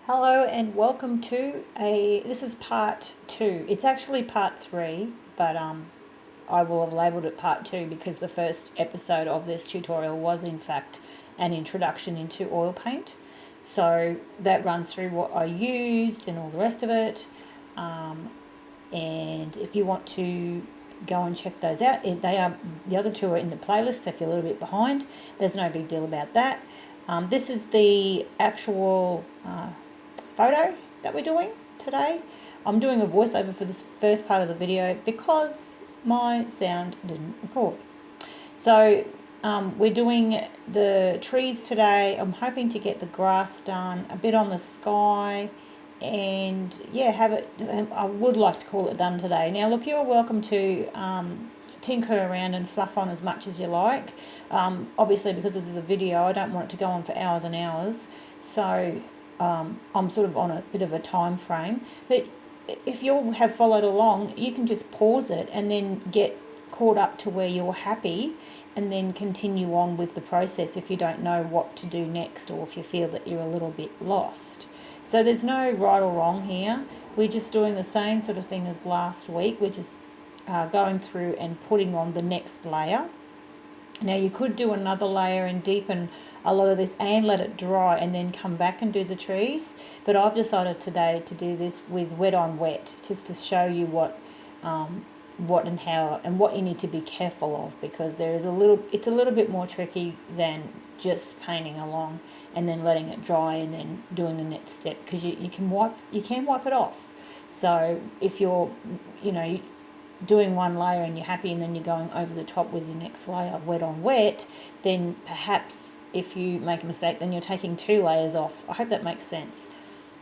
Hello and welcome to this is part 2. It's actually part 3, but I will have labelled it part 2 because the first episode of this tutorial was in fact an introduction into oil paint. So that runs through what I used and all the rest of it. And if you want to go and check those out, the other two are in the playlist, so if you're a little bit behind, there's no big deal about that. This is the actual photo that we're doing today. I'm doing a voiceover for this first part of the video because my sound didn't record. So we're doing the trees today. I'm hoping to get the grass done, a bit on the sky, and yeah, have it. I would like to call it done today. Now, look, you're welcome to tinker around and fluff on as much as you like. Obviously, because this is a video, I don't want it to go on for hours and hours. So I'm sort of on a bit of a time frame. But if you have followed along, you can just pause it and then get caught up to where you're happy and then continue on with the process if you don't know what to do next or if you feel that you're a little bit lost. So there's no right or wrong here. We're just doing the same sort of thing as last week. We're just going through and putting on the next layer. Now you could do another layer and deepen a lot of this and let it dry and then come back and do the trees. But I've decided today to do this with wet on wet, just to show you what and how and what you need to be careful of, because it's a little bit more tricky than just painting along and then letting it dry and then doing the next step, because you can wipe it off. So if you're doing one layer and you're happy and then you're going over the top with your next layer wet on wet, then perhaps if you make a mistake then you're taking 2 layers off. I hope that makes sense.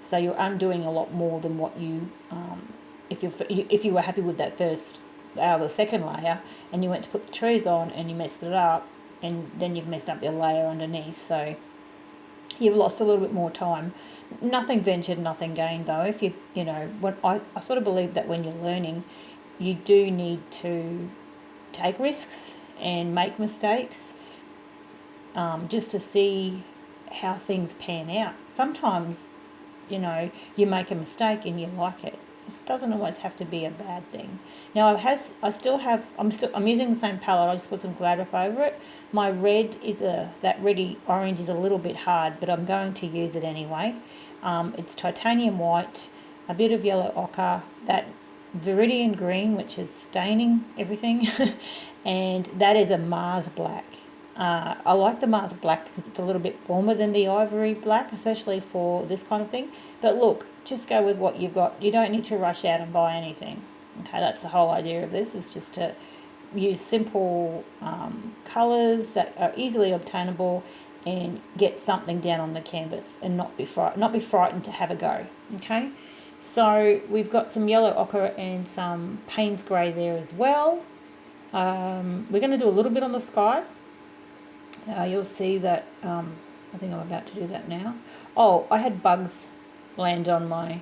So you're undoing a lot more than what you if you were happy with that first the second layer and you went to put the trees on and you messed it up, and then you've messed up your layer underneath, so you've lost a little bit more time. Nothing ventured, nothing gained, though. If when I sort of believe that when you're learning, you do need to take risks and make mistakes, just to see how things pan out. Sometimes, you make a mistake and you like it. It doesn't always have to be a bad thing. Now I'm using the same palette. I just put some Gladrup over it. My red is that reddy orange is a little bit hard, but I'm going to use it anyway. It's titanium white, a bit of yellow ochre, that Viridian green, which is staining everything, and that is a Mars black. I like the Mars black because it's a little bit warmer than the ivory black, especially for this kind of thing. But look, just go with what you've got. You don't need to rush out and buy anything. Okay, that's the whole idea of this, is just to use simple colours that are easily obtainable and get something down on the canvas and not be frightened to have a go. Okay, so we've got some yellow ochre and some Payne's grey there as well. We're going to do a little bit on the sky. You'll see that I think I'm about to do that now. Oh, I had bugs land on my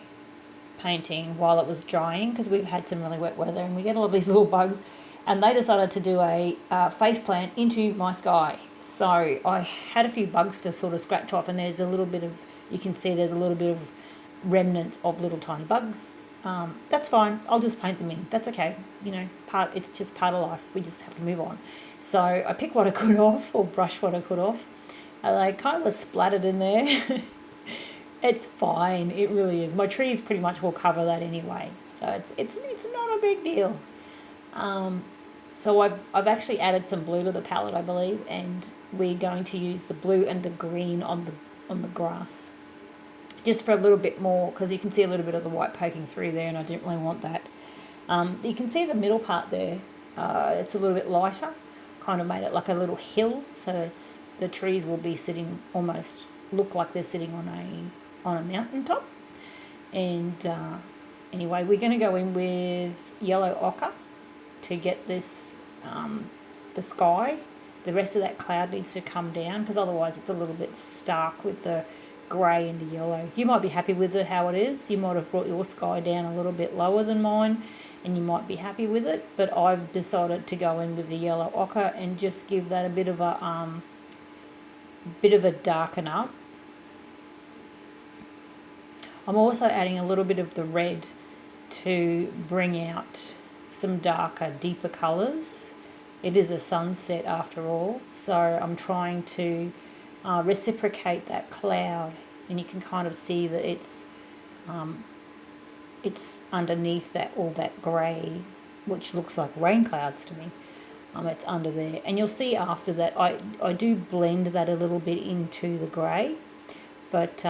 painting while it was drying, because we've had some really wet weather and we get all of these little bugs, and they decided to do a face plant into my sky. So I had a few bugs to sort of scratch off, and there's a little bit of, you can see there's a little bit of remnants of little tiny bugs. That's fine. I'll just paint them in. That's okay. It's just part of life. We just have to move on. So I picked what I could off, or brushed what I could off. And they kind of were splattered in there. It's fine. It really is. My trees pretty much will cover that anyway. So it's not a big deal. So I've actually added some blue to the palette, I believe, and we're going to use the blue and the green on the grass, just for a little bit more, because you can see a little bit of the white poking through there, and I didn't really want that. You can see the middle part there. It's a little bit lighter, kind of made it like a little hill, so the trees will be sitting, almost look like they're sitting on a mountain top. And anyway, we're going to go in with yellow ochre to get this the sky. The rest of that cloud needs to come down, because otherwise it's a little bit stark with the grey and the yellow. You might be happy with it how it is. You might have brought your sky down a little bit lower than mine, and you might be happy with it. But I've decided to go in with the yellow ochre and just give that a bit of a darken up. I'm also adding a little bit of the red to bring out some darker, deeper colours. It is a sunset after all, so I'm trying to reciprocate that cloud, and you can kind of see that it's underneath that all that grey, which looks like rain clouds to me. It's under there, and you'll see after that I do blend that a little bit into the grey, but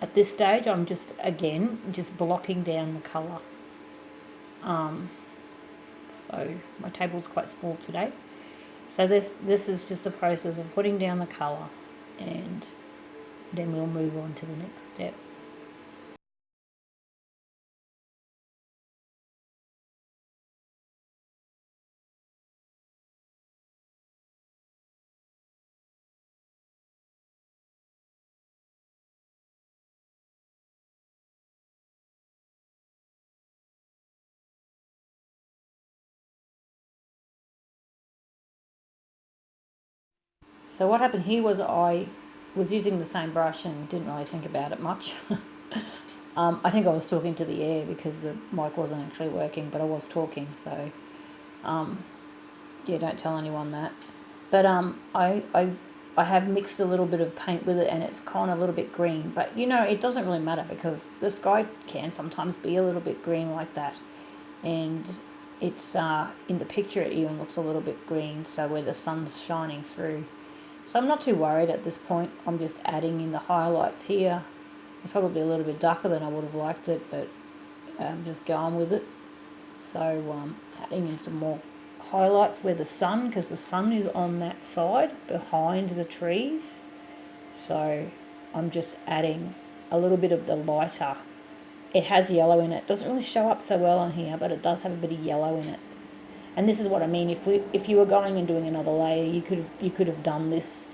at this stage I'm just blocking down the colour. So my table's quite small today, so this is just a process of putting down the colour, and then we'll move on to the next step. So what happened here was I was using the same brush and didn't really think about it much. I think I was talking to the air because the mic wasn't actually working, but I was talking, so yeah, don't tell anyone that. But I have mixed a little bit of paint with it, and it's kind of a little bit green, but you know, it doesn't really matter because the sky can sometimes be a little bit green like that, and it's in the picture it even looks a little bit green, so where the sun's shining through. So I'm not too worried at this point. I'm just adding in the highlights here. It's probably a little bit darker than I would have liked it, but I'm just going with it. So adding in some more highlights where the sun, because the sun is on that side behind the trees. So I'm just adding a little bit of the lighter. It has yellow in it. Doesn't really show up so well on here, but it does have a bit of yellow in it. And this is what I mean. If you were going and doing another layer, you could have done this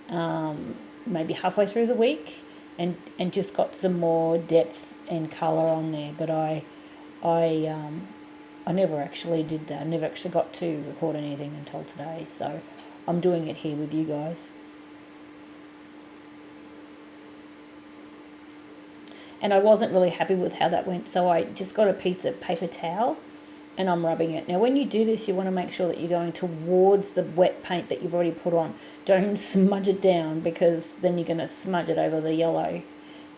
maybe halfway through the week, and just got some more depth and colour on there. But I never actually did that. I never actually got to record anything until today. So I'm doing it here with you guys. And I wasn't really happy with how that went, so I just got a piece of paper towel and I'm rubbing it. Now when you do this, you want to make sure that you're going towards the wet paint that you've already put on. Don't smudge it down, because then you're going to smudge it over the yellow.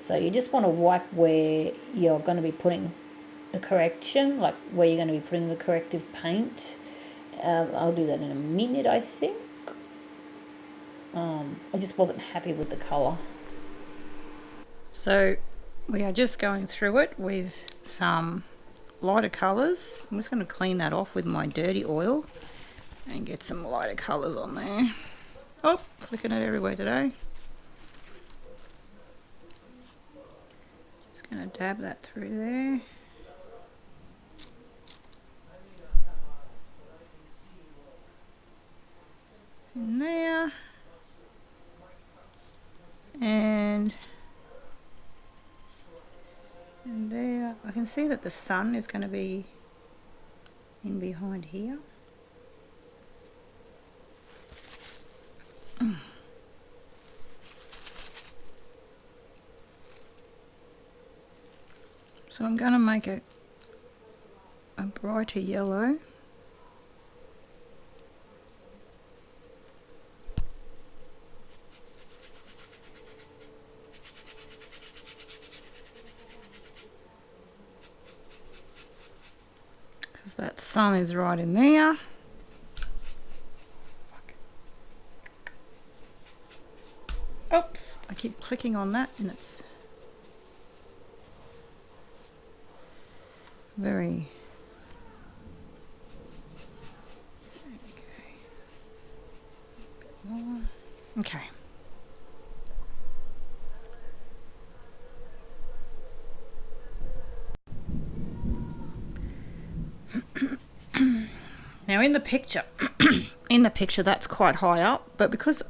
So you just want to wipe where you're going to be putting the correction, like where you're going to be putting the corrective paint. I'll do that in a minute, I think. I just wasn't happy with the colour. So we are just going through it with some lighter colours. I'm just going to clean that off with my dirty oil and get some lighter colours on there. Oh, flicking it everywhere today. Just going to dab that through there. In there. And there. I can see that the sun is going to be in behind here. So I'm going to make a brighter yellow. Because that sun is right in there. Oops, I keep clicking on that and it's very... Okay. Now in the picture, that's quite high up, but because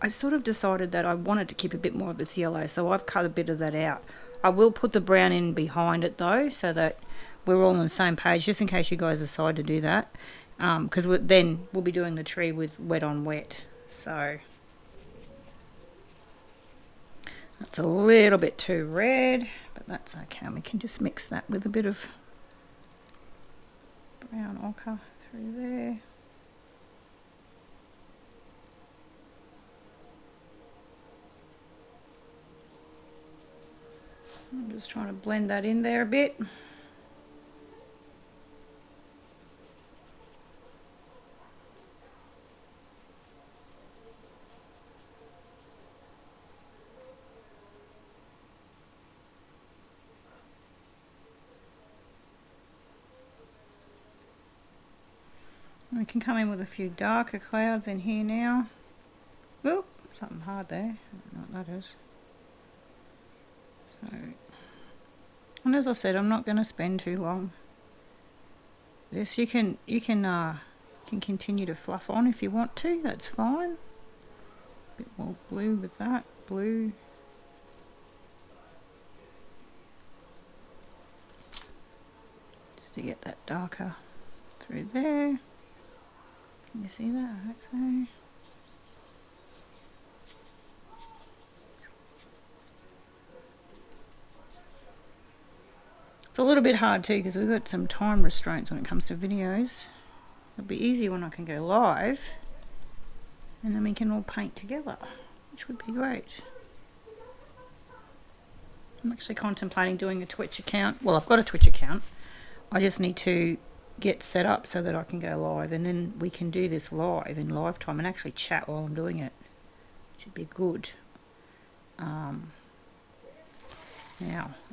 I sort of decided that I wanted to keep a bit more of this yellow, so I've cut a bit of that out. I will put the brown in behind it though, so that we're all on the same page, just in case you guys decide to do that, because then we'll be doing the tree with wet on wet. So That's a little bit too red, but that's okay. We can just mix that with a bit of brown ochre through there. I'm just trying to blend that in there a bit. We can come in with a few darker clouds in here now. Oop, something hard there. I don't know what that is. So, and as I said, I'm not going to spend too long. This you can continue to fluff on if you want to. That's fine. A bit more blue with that blue. Just to get that darker through there. Can you see that? I hope so. It's a little bit hard too because we've got some time restraints when it comes to videos. It'll be easier when I can go live and then we can all paint together, which would be great. I'm actually contemplating doing a Twitch account. Well, I've got a Twitch account. I just need to get set up so that I can go live, and then we can do this live in live time and actually chat while I'm doing it, which would be good. Now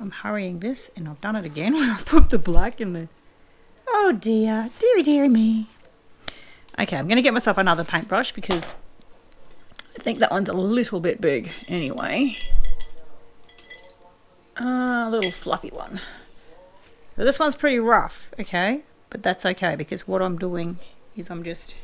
I'm hurrying this, and I've done it again when I put the black in the... Oh dear, dearie me. Okay, I'm going to get myself another paintbrush because I think that one's a little bit big anyway. A little fluffy one. So this one's pretty rough, okay? But that's okay because what I'm doing is I'm just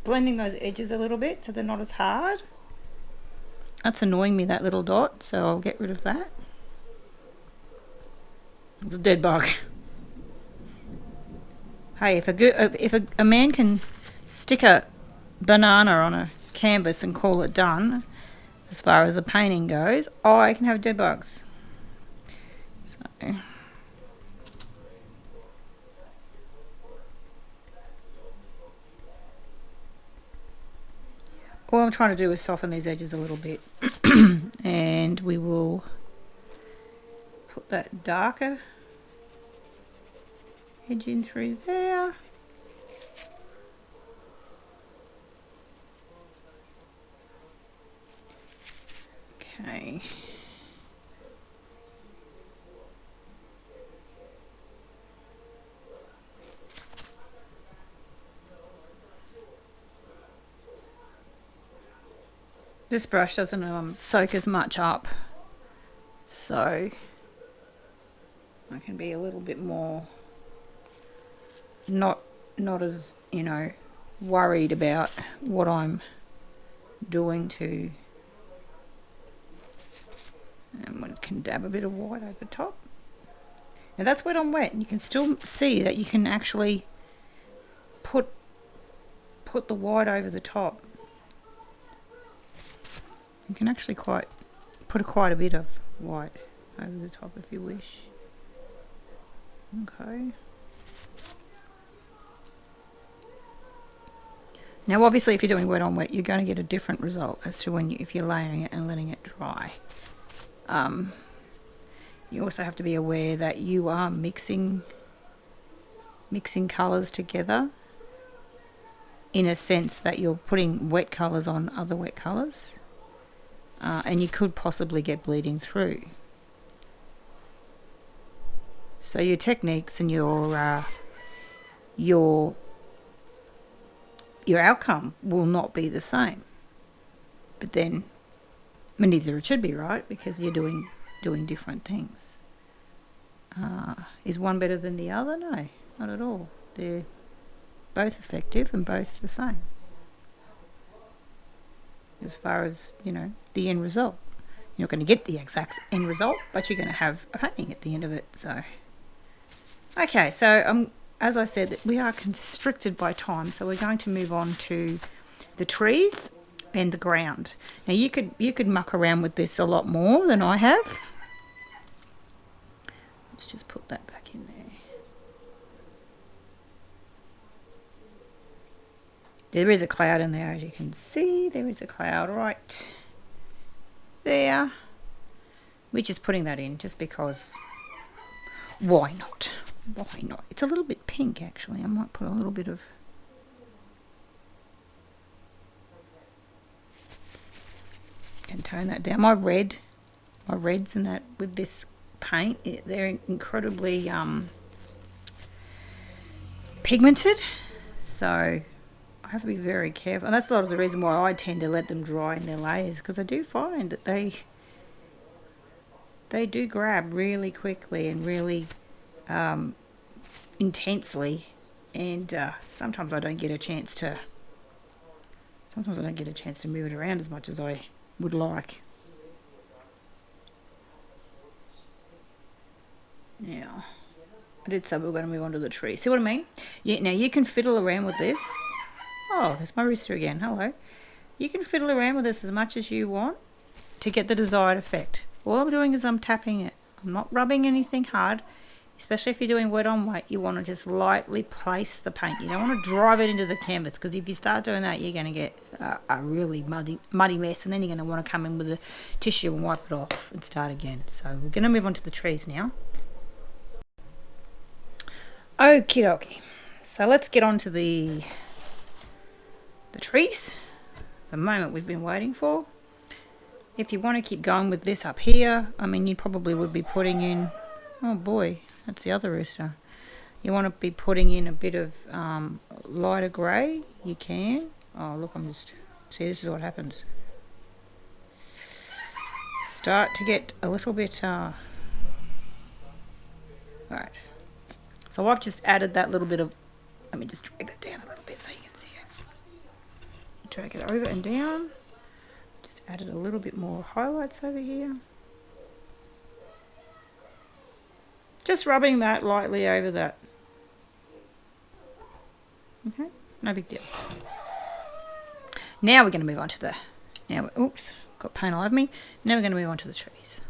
blending those edges a little bit so they're not as hard. That's annoying me, that little dot, so I'll get rid of that. It's a dead bug. Hey, if a man can stick a banana on a canvas and call it done, as far as the painting goes, I can have dead bugs. So all I'm trying to do is soften these edges a little bit. And we will put that darker edge in through there. Okay. This brush doesn't soak as much up, so I can be a little bit more not as, you know, worried about what I'm doing to, and we can dab a bit of white over the top. Now that's wet on wet, and you can still see that you can actually put the white over the top. You can actually put quite a bit of white over the top if you wish. Okay. Now obviously if you're doing wet on wet, you're going to get a different result as to if you're layering it and letting it dry. You also have to be aware that you are mixing colours together, in a sense that you're putting wet colours on other wet colours. And you could possibly get bleeding through. So your techniques and your outcome will not be the same. But then, neither it should be, right? Because you're doing different things. Is one better than the other? No, not at all. They're both effective and both the same. As far as, you know, the end result. You're not going to get the exact end result, but you're going to have a painting at the end of it. So, okay, so as I said, we are constricted by time, so we're going to move on to the trees and the ground. Now you could muck around with this a lot more than I have. Let's just put that back in there. There is a cloud in there, as you can see. There is a cloud right there. We're just putting that in just because. Why not? Why not? It's a little bit pink, actually. I might put a little bit of. Can tone that down. My reds and that with this paint, they're incredibly pigmented, so I have to be very careful. And that's a lot of the reason why I tend to let them dry in their layers, because I do find that they do grab really quickly and really intensely, and sometimes I don't get a chance to move it around as much as I would like. Now, I did say we were going to move on to the tree. See what I mean? Yeah. Now you can fiddle around with this. Oh, there's my rooster again. Hello. You can fiddle around with this as much as you want to get the desired effect. All I'm doing is I'm tapping it. I'm not rubbing anything hard. Especially if you're doing wet on wet, you want to just lightly place the paint. You don't want to drive it into the canvas, because if you start doing that, you're going to get a really muddy mess, and then you're going to want to come in with a tissue and wipe it off and start again. So we're going to move on to the trees now. Okie dokie. So let's get on to the trees. The moment we've been waiting for. If you want to keep going with this up here, I mean, you probably would be putting in. Oh boy, that's the other rooster. You want to be putting in a bit of lighter grey. You can. Oh look, see, this is what happens. Start to get a little bit. Right. So I've just added that little bit of. Let me just drag that down a little bit so you can see it. Drag it over and down. Just added a little bit more highlights over here. Just rubbing that lightly over that. Okay, no big deal. Now we're going to move on to oops, got paint all over me. Now we're going to move on to the trees.